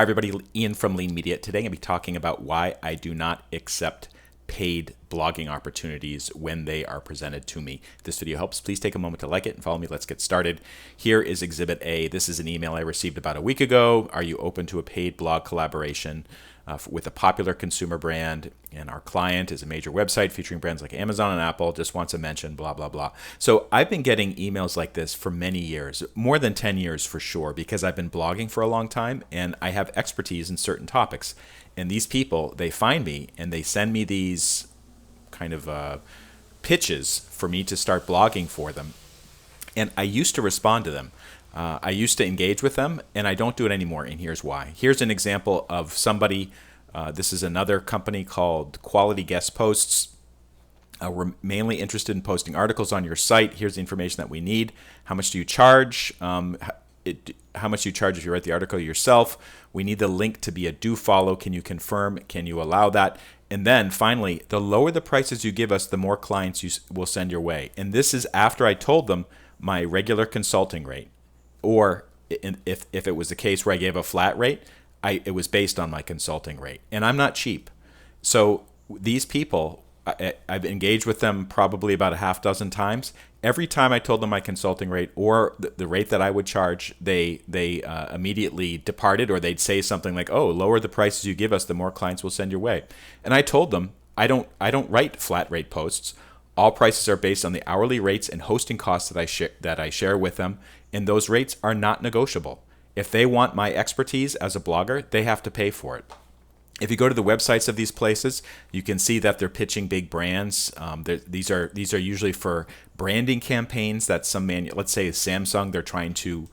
Hi, everybody. Ian from Lean Media. Today, I'm going to be talking about why I do not accept paid blogging opportunities when they are presented to me. If this video helps, please take a moment to like it and follow me. Let's get started. Here is Exhibit A. This is an email I received about a week ago. Are you open to a paid blog collaboration with a popular consumer brand? And our client is a major website featuring brands like Amazon and Apple, just wants a mention, blah, blah, blah. So I've been getting emails like this for many years, more than 10 years for sure, because I've been blogging for a long time and I have expertise in certain topics. And these people, they find me and they send me these kind of pitches for me to start blogging for them. And I used to respond to them. I used to engage with them, and I don't do it anymore, and here's why. Here's an example of somebody, this is another company called Quality Guest Posts. We're mainly interested in posting articles on your site. Here's the information that we need. How much do you charge? How much do you charge if you write the article yourself? We need the link to be a do follow. Can you confirm? Can you allow that? And then finally, the lower the prices you give us, the more clients you will send your way. And this is after I told them my regular consulting rate. Or if it was a case where I gave a flat rate, it was based on my consulting rate. And I'm not cheap. So these people, I've engaged with them probably about a half dozen times. Every time I told them my consulting rate or the rate that I would charge, they immediately departed, or they'd say something like, "Oh, lower the prices you give us, the more clients will send your way." And I told them I don't write flat rate posts. All prices are based on the hourly rates and hosting costs that I share with them, and those rates are not negotiable. If they want my expertise as a blogger, they have to pay for it. If you go to the websites of these places, you can see that they're pitching big brands. These are usually for branding campaigns that let's say Samsung, they're trying to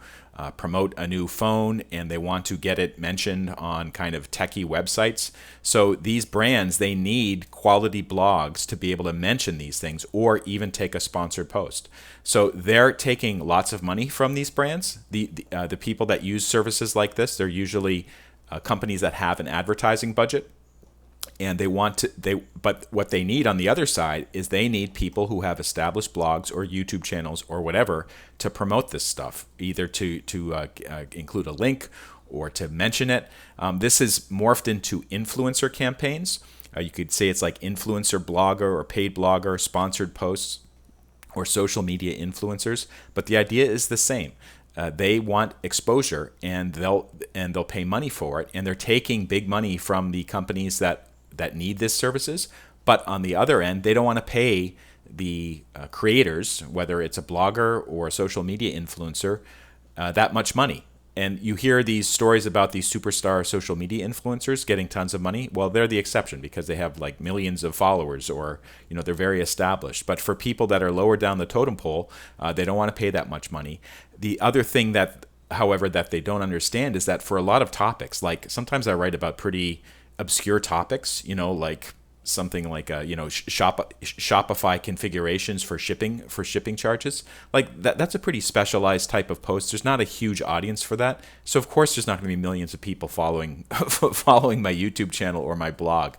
promote a new phone and they want to get it mentioned on kind of techie websites. So these brands, they need quality blogs to be able to mention these things or even take a sponsored post. So they're taking lots of money from these brands. The people that use services like this, they're usually companies that have an advertising budget, and but what they need on the other side is they need people who have established blogs or YouTube channels or whatever to promote this stuff, either to include a link or to mention it. This is morphed into influencer campaigns. You could say it's like influencer blogger or paid blogger, sponsored posts, or social media influencers, but the idea is the same. They want exposure, and they'll pay money for it, and they're taking big money from the companies that need this services. But on the other end, they don't want to pay the creators, whether it's a blogger or a social media influencer, that much money. And you hear these stories about these superstar social media influencers getting tons of money. Well, they're the exception because they have like millions of followers, or they're very established. But for people that are lower down the totem pole, they don't want to pay that much money. The other thing that, however, that they don't understand is that for a lot of topics, like sometimes I write about pretty obscure topics, like something like Shopify configurations for shipping charges. Like that's a pretty specialized type of post. There's not a huge audience for that. So of course there's not going to be millions of people following my YouTube channel or my blog.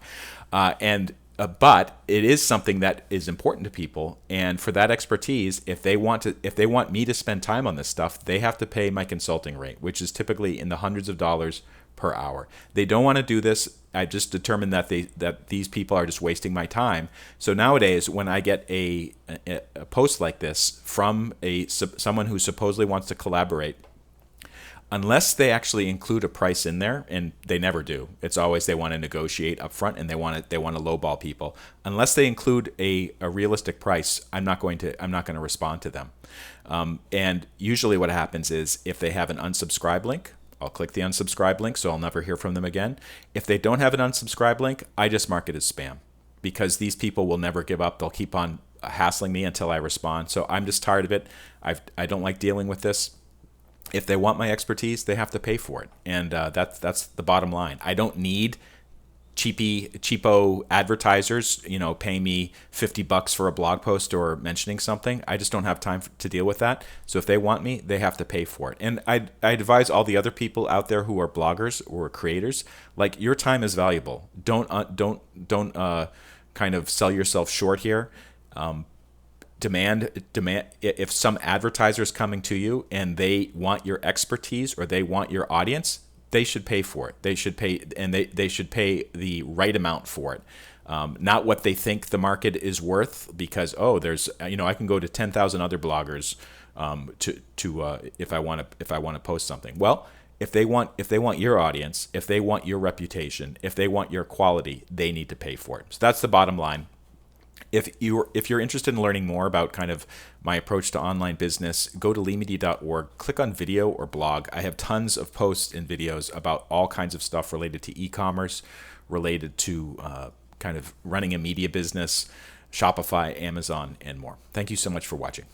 But it is something that is important to people, and for that expertise, if they want me to spend time on this stuff, they have to pay my consulting rate, which is typically in the hundreds of dollars per hour. They don't want to do this. I just determined that these people are just wasting my time. So nowadays, when I get a post like this from someone who supposedly wants to collaborate, unless they actually include a price in there, and they never do. It's always they want to negotiate up front, and they want to lowball people. Unless they include a realistic price, I'm not going to respond to them. And usually what happens is if they have an unsubscribe link, I'll click the unsubscribe link, so I'll never hear from them again. If they don't have an unsubscribe link, I just mark it as spam, because these people will never give up. They'll keep on hassling me until I respond. So I'm just tired of it. I don't like dealing with this. If they want my expertise, they have to pay for it, and that's the bottom line. I don't need cheapo advertisers, pay me $50 for a blog post or mentioning something. I just don't have time to deal with that. So if they want me, they have to pay for it. And I advise all the other people out there who are bloggers or creators, like, your time is valuable. Don't kind of sell yourself short here. Demand. If some advertiser is coming to you and they want your expertise or they want your audience, they should pay for it. They should pay, and they should pay the right amount for it. Not what they think the market is worth, because there's I can go to 10,000 other bloggers if I want to post something. Well, if they want your audience, if they want your reputation, if they want your quality, they need to pay for it. So that's the bottom line. If you're interested in learning more about kind of my approach to online business, go to leemedia.org, click on video or blog. I have tons of posts and videos about all kinds of stuff related to e-commerce, related to kind of running a media business, Shopify, Amazon, and more. Thank you so much for watching.